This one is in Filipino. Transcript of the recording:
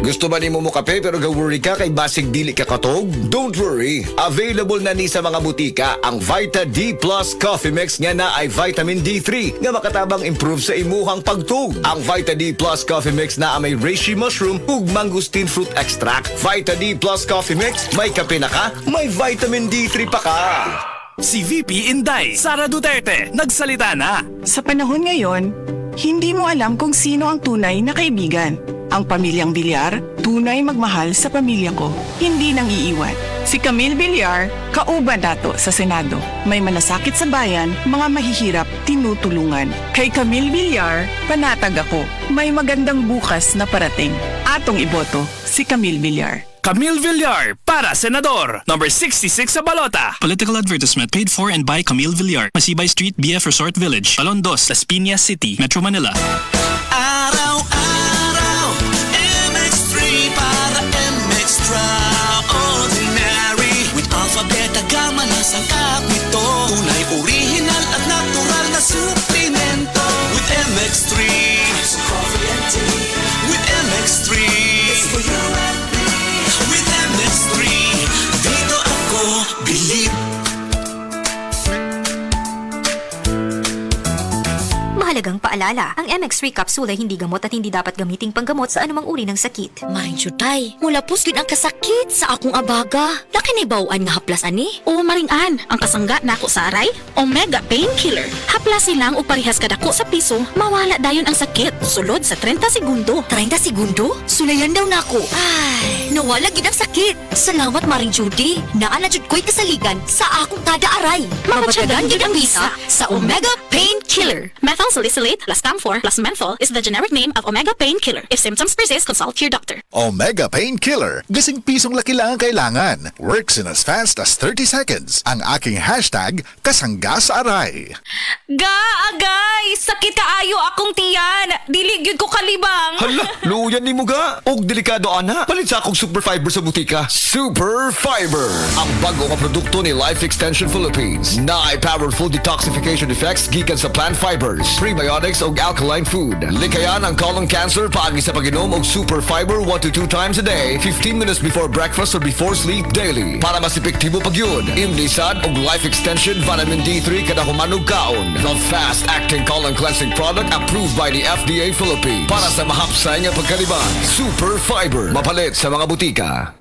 Gusto ba ni mo kape pero ga-worry ka kay basig dili ka katog? Don't worry. Available na ni sa mga butika ang Vita D Plus Coffee Mix nga na ay vitamin D3 nga makatabang improve sa imuhang pagtug. Ang Vita D Plus Coffee Mix na may reishi mushroom ug mangosteen fruit extract. Vita D Plus Coffee Mix, may kape na ka, may vitamin D3 pa ka. Si VP Inday, Sara Duterte, nagsalita na. Sa panahon ngayon, hindi mo alam kung sino ang tunay na kaibigan. Ang pamilyang Villar, tunay magmahal sa pamilya ko, hindi nang iiwan. Si Camille Villar, kauban nato sa Senado. May malasakit sa bayan, mga mahihirap, tinutulungan. Kay Camille Villar, panatag ako. May magandang bukas na parating. Atong iboto, si Camille Villar. Camille Villar, para Senador, number 66 sa balota. Political advertisement paid for and by Camille Villar. Masibay Street, BF Resort Village, Alondos, Las Piñas City, Metro Manila. Araw-araw, MX3 para MX-Traordinary. With Alpha, Beta, Gamma na sangkap nito. Tunay, original at natural na suplemento. With MX3, with MX3, it's for you and me. With MX3, dito ako believe. Mahalagang paalala, ang MX3 capsule ay hindi gamot at hindi dapat gamiting panggamot sa anumang uri ng sakit. Mind you, tay, mula pusgid ang kasakit sa akong abaga. Laki na bawaan nga haplas ani. O maring-an, ang kasangga nako sa aray, Omega Painkiller. Haplas silang o parehas kadako sa piso, mawala dayon ang sakit. Sulod sa 30 segundo. 30 segundo? Sulayan daw nako. Ay, nawala gid ang sakit. Salamat, Maring Judy. Naa na jud ko'y kasaligan sa akong kada aray. Mamatyagan gid ang bisa sa Omega Painkiller. Methyl salicylate plus camphor plus menthol is the generic name of Omega Painkiller. If symptoms persist, consult your doctor. Omega Painkiller. Gising pisong laki lang ang kailangan. Works in as fast as 30 seconds. Ang aking hashtag, kasangga sa aray. Agay! Sakit kaayo akong tiyan! Dili gyud ko kalibang! Hala, luyan ni mo ga. Og delikado ana. Palit sa akong Super Fiber sa butika. Super Fiber. Ang bago nga produkto ni Life Extension Philippines. Na ay powerful detoxification effects gikan sa plant fibers, prebiotics og alkaline food. Likayan ang colon cancer paagi sa pag-inom og Super Fiber 1 to 2 times a day, 15 minutes before breakfast or before sleep daily. Para mas epektibo pagyud. Imlisad og Life Extension Vitamin D3 kada humanog kaon. The fast-acting colon cleansing product approved by the FDA Philippines. Para sa mahapsay nga pagkaliban. Super Fiber. Mapalit sa mga butika.